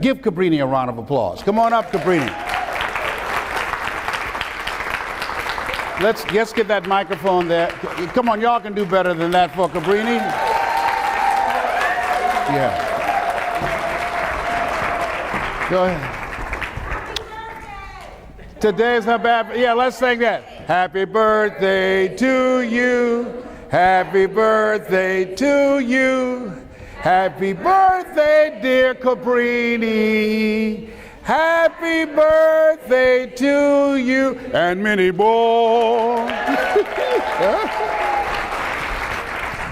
Give Cabrini a round of applause. Come on up, Cabrini. Let's get that microphone there. Come on, y'all can do better than that for Cabrini. Yeah. Go ahead. Today's her birthday. Yeah, let's sing that. Happy birthday to you. Happy birthday to you. Happy birthday, dear Cabrini. Happy birthday to you and many more.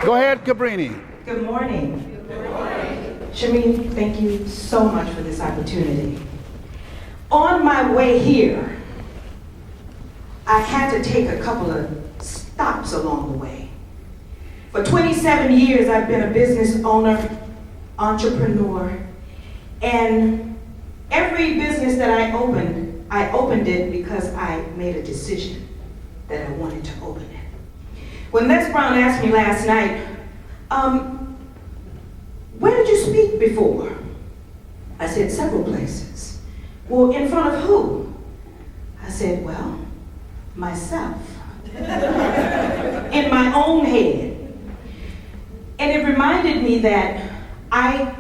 Go ahead, Cabrini. Good morning. Good morning. Shameen, thank you so much for this opportunity. On my way here, I had to take a couple of stops along the way. For 27 years, I've been a business owner, entrepreneur, and every business that I opened it because I made a decision that I wanted to open it. When Les Brown asked me last night, where did you speak before? I said, several places. Well, in front of who? I said, well, myself. In my own head. And it reminded me that I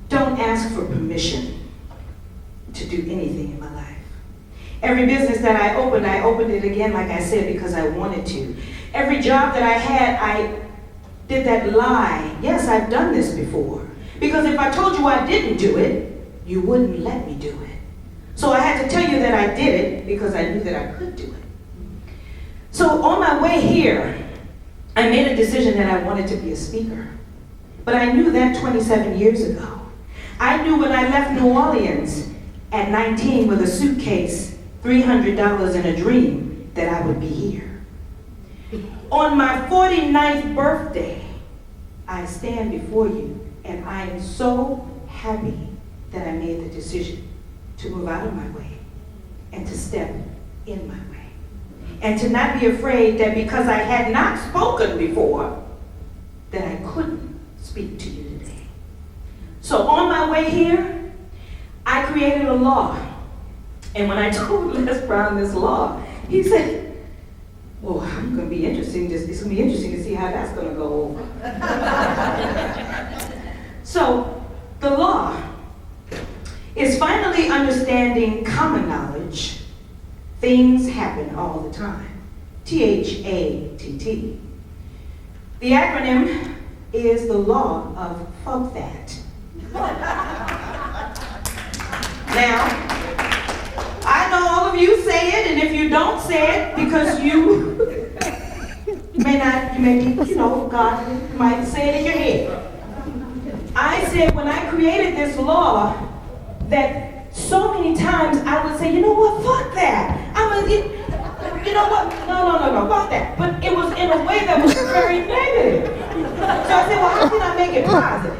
don't ask for permission to do anything in my life. Every business that I opened it again, like I said, because I wanted to. Every job that I had, I did that lie. Yes, I've done this before. Because if I told you I didn't do it, you wouldn't let me do it. So I had to tell you that I did it because I knew that I could do it. So on my way here, I made a decision that I wanted to be a speaker. But I knew that 27 years ago. I knew when I left New Orleans at 19 with a suitcase, $300 and a dream, that I would be here. On my 49th birthday, I stand before you, and I am so happy that I made the decision to move out of my way and to step in my way. And to not be afraid that because I had not spoken before, that I couldn't speak to you today. So on my way here, I created a law. And when I told Les Brown this law, he said, well, it's going to be interesting to see how that's going to go over. So the law is finally understanding common knowledge. Things happen all the time. T.H.A.T.T. The acronym is the Law of F.U.C.K. Now, I know all of you say it, and if you don't say it, because you God might say it in your head. I said when I created this law that so many times I would say, you know what, fuck that. You know what, no, fuck that. But it was in a way that was very negative. So I said, well, how can I make it positive?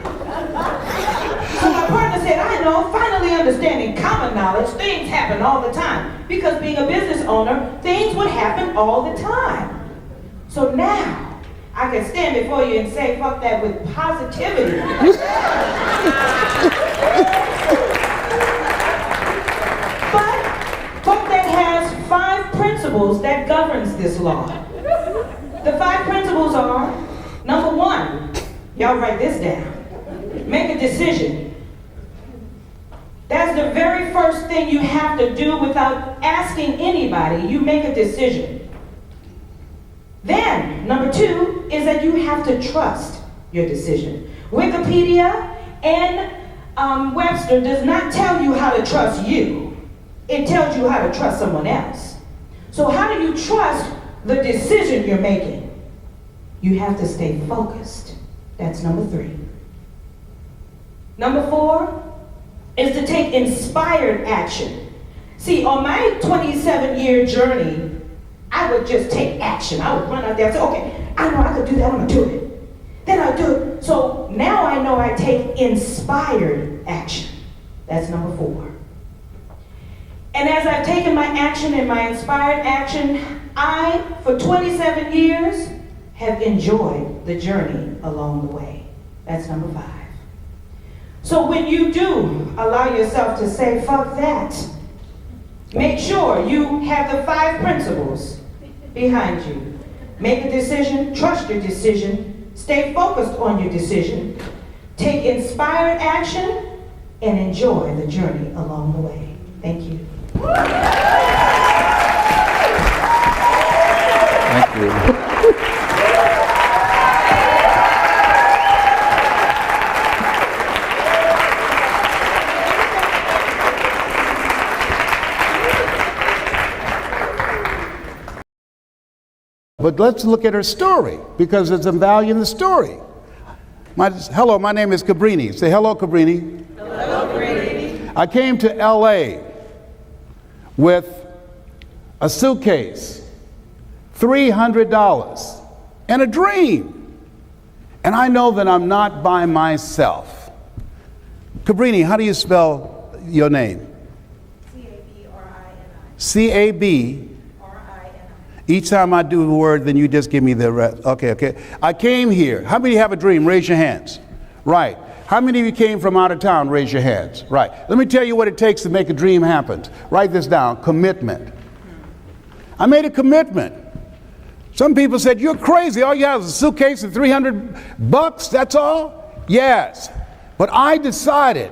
So my partner said, I know, finally understanding common knowledge, things happen all the time. Because being a business owner, things would happen all the time. So now, I can stand before you and say, fuck that, with positivity. But fuck that has 5 principles that governs this law. The 5 principles are, number 1, y'all write this down. Make a decision. That's the very first thing you have to do without asking anybody. You make a decision. Then, number 2 is that you have to trust your decision. Wikipedia and Webster does not tell you how to trust you. It tells you how to trust someone else. So how do you trust the decision you're making? You have to stay focused. That's number 3. Number 4 is to take inspired action. See, on my 27-year journey, I would just take action. I would run out there and say, okay, I know I could do that, I'm gonna do it. Then I'll do it. So now I know I take inspired action. That's number 4. And as I've taken my action and my inspired action, I, for 27 years, have enjoyed the journey along the way. That's number 5. So when you do allow yourself to say, fuck that, make sure you have the 5 principles behind you. Make a decision, trust your decision, stay focused on your decision, take inspired action, and enjoy the journey along the way. Thank you. Thank you. But let's look at her story, because there's some value in the story. Hello, my name is Cabrini. Say hello, Cabrini. Hello, Cabrini. I came to LA with a suitcase, $300, and a dream. And I know that I'm not by myself. Cabrini, how do you spell your name? C-A-B-R-I-N-I. C-A-B. R-I-N-I. Each time I do a word, then you just give me the rest. Okay. I came here. How many have a dream? Raise your hands. Right. How many of you came from out of town? Raise your hands. Right. Let me tell you what it takes to make a dream happen. Write this down. Commitment. I made a commitment. Some people said, you're crazy. All you have is a suitcase of $300. That's all? Yes. But I decided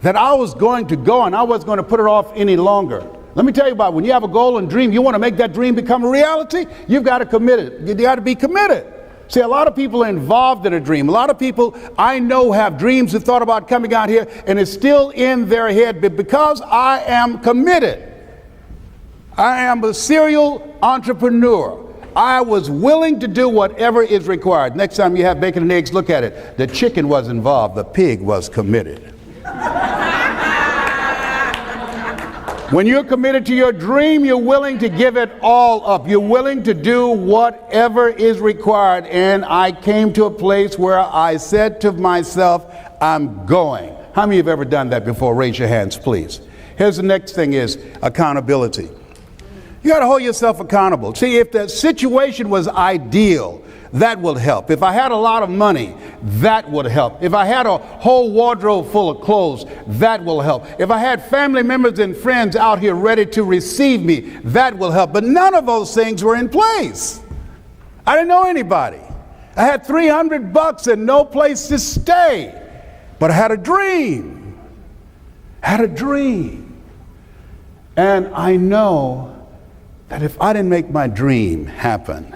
that I was going to go, and I wasn't going to put it off any longer. Let me tell you about it. When you have a goal and dream, you want to make that dream become a reality, you've got to commit it. You got to be committed. See, a lot of people are involved in a dream. A lot of people I know have dreams and thought about coming out here, and it's still in their head. But because I am committed, I am a serial entrepreneur. I was willing to do whatever is required. Next time you have bacon and eggs, look at it. The chicken was involved. The pig was committed. When you're committed to your dream, you're willing to give it all up. You're willing to do whatever is required. And I came to a place where I said to myself, I'm going. How many have ever done that before? Raise your hands, please. Here's the next thing is accountability. You got to hold yourself accountable. See, if the situation was ideal, that would help. If I had a lot of money, that would help. If I had a whole wardrobe full of clothes, that will help. If I had family members and friends out here ready to receive me, that will help. But none of those things were in place. I didn't know anybody. I had $300 and no place to stay. But I had a dream. Had a dream. And I know that if I didn't make my dream happen,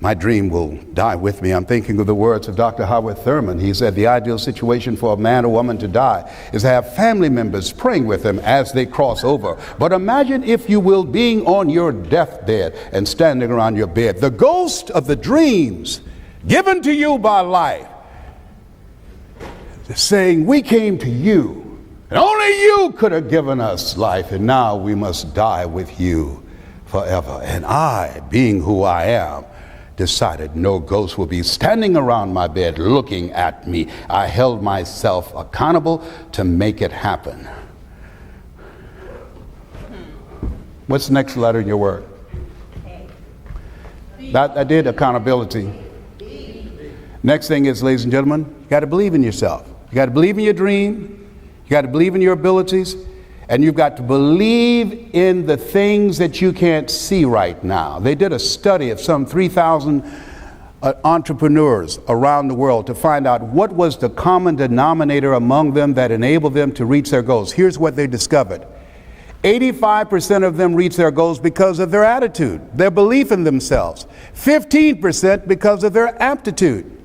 my dream will die with me. I'm thinking of the words of Dr. Howard Thurman. He said the ideal situation for a man or woman to die is to have family members praying with them as they cross over. But imagine, if you will, being on your deathbed and standing around your bed, the ghost of the dreams given to you by life, saying, we came to you, and only you could have given us life, and now we must die with you forever. And I, being who I am, decided no ghost will be standing around my bed looking at me. I held myself accountable to make it happen. What's the next letter in your word? I did accountability. Next thing is, ladies and gentlemen, you got to believe in yourself. You got to believe in your dream. You got to believe in your abilities. And you've got to believe in the things that you can't see right now. They did a study of some 3,000 entrepreneurs around the world to find out what was the common denominator among them that enabled them to reach their goals. Here's what they discovered. 85% of them reach their goals because of their attitude, their belief in themselves. 15% because of their aptitude.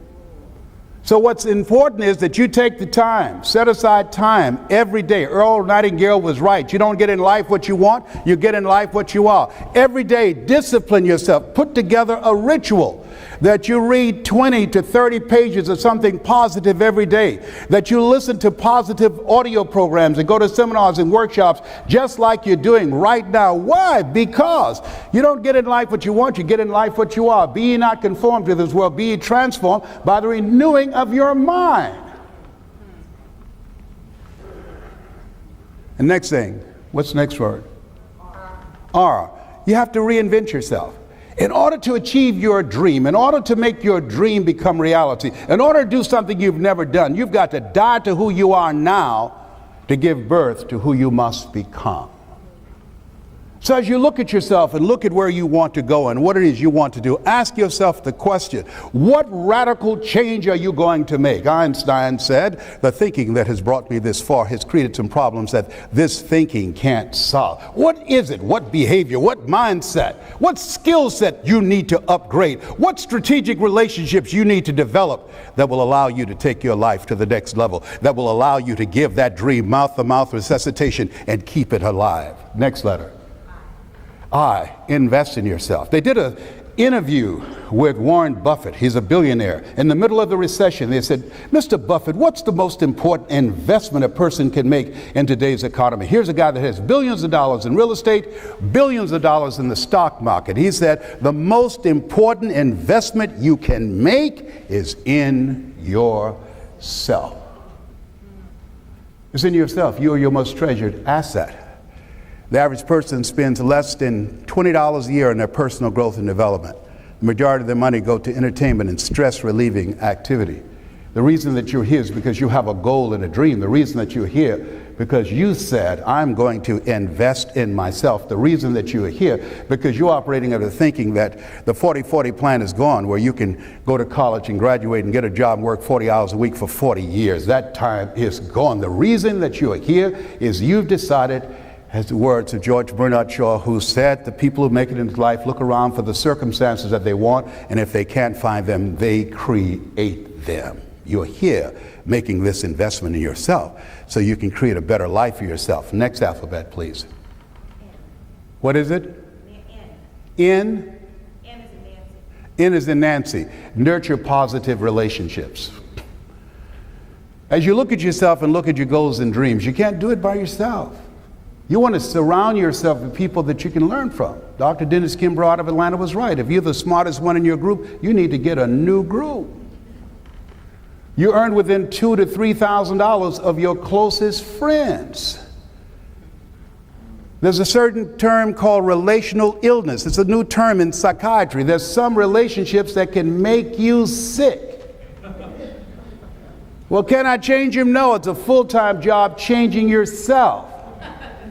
So what's important is that you take the time, set aside time every day. Earl Nightingale was right. You don't get in life what you want, you get in life what you are. Every day, discipline yourself. Put together a ritual that you read 20 to 30 pages of something positive every day, that you listen to positive audio programs and go to seminars and workshops just like you're doing right now. Why? Because you don't get in life what you want, you get in life what you are. Be ye not conformed to this world, be ye transformed by the renewing of your mind. And next thing, what's the next word? R. You have to reinvent yourself. In order to achieve your dream, in order to make your dream become reality, in order to do something you've never done, you've got to die to who you are now to give birth to who you must become. So as you look at yourself and look at where you want to go and what it is you want to do, ask yourself the question, what radical change are you going to make? Einstein said, the thinking that has brought me this far has created some problems that this thinking can't solve. What is it? What behavior? What mindset? What skill set you need to upgrade? What strategic relationships you need to develop that will allow you to take your life to the next level, that will allow you to give that dream mouth-to-mouth resuscitation and keep it alive? Next letter. I. Invest in yourself. They did an interview with Warren Buffett. He's a billionaire. In the middle of the recession, they said, Mr. Buffett, what's the most important investment a person can make in today's economy? Here's a guy that has billions of dollars in real estate, billions of dollars in the stock market. He said, the most important investment you can make is in yourself. It's in yourself. You are your most treasured asset. The average person spends less than $20 a year on their personal growth and development. The majority of their money go to entertainment and stress-relieving activity. The reason that you're here is because you have a goal and a dream. The reason that you're here because you said, I'm going to invest in myself. The reason that you are here because you're operating under thinking that the 40-40 plan is gone, where you can go to college and graduate and get a job and work 40 hours a week for 40 years. That time is gone. The reason that you are here is you've decided, as the words of George Bernard Shaw, who said, the people who make it in life look around for the circumstances that they want, and if they can't find them, they create them. You're here making this investment in yourself so you can create a better life for yourself. Next alphabet, please. What is it? N? N is in Nancy. N is in Nancy. Nurture positive relationships. As you look at yourself and look at your goals and dreams, you can't do it by yourself. You want to surround yourself with people that you can learn from. Dr. Dennis Kimbrough out of Atlanta was right. If you're the smartest one in your group, you need to get a new group. You earn within $2,000 to $3,000 of your closest friends. There's a certain term called relational illness. It's a new term in psychiatry. There's some relationships that can make you sick. Well, can I change him? No, it's a full-time job changing yourself.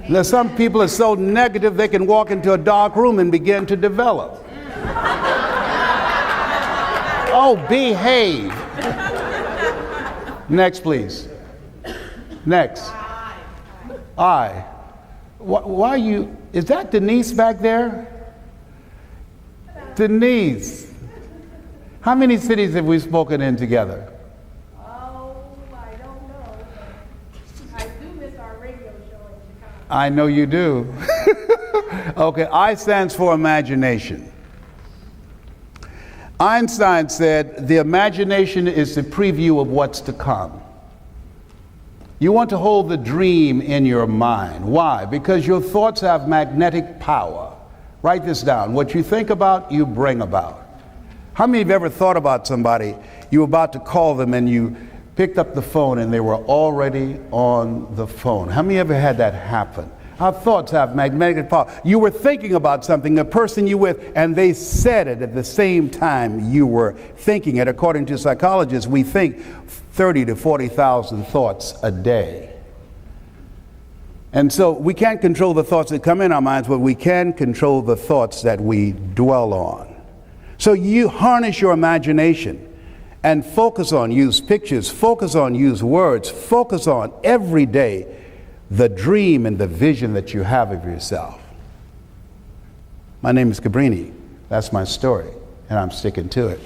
Now, some people are so negative they can walk into a dark room and begin to develop. Oh, behave. Next, please. Next. I. Why are you, is that Denise back there? Denise. How many cities have we spoken in together? I know you do. Okay, I stands for imagination. Einstein said, the imagination is the preview of what's to come. You want to hold the dream in your mind. Why? Because your thoughts have magnetic power. Write this down. What you think about, you bring about. How many of you ever thought about somebody, you were about to call them and you picked up the phone and they were already on the phone? How many ever had that happen? Our thoughts have magnetic power. You were thinking about something, the person you with, and they said it at the same time you were thinking it. According to psychologists, we think 30 to 40,000 thoughts a day. And so we can't control the thoughts that come in our minds, but we can control the thoughts that we dwell on. So you harness your imagination and focus on, use pictures, focus on, use words, focus on every day the dream and the vision that you have of yourself. My name is Cabrini. That's my story, and I'm sticking to it.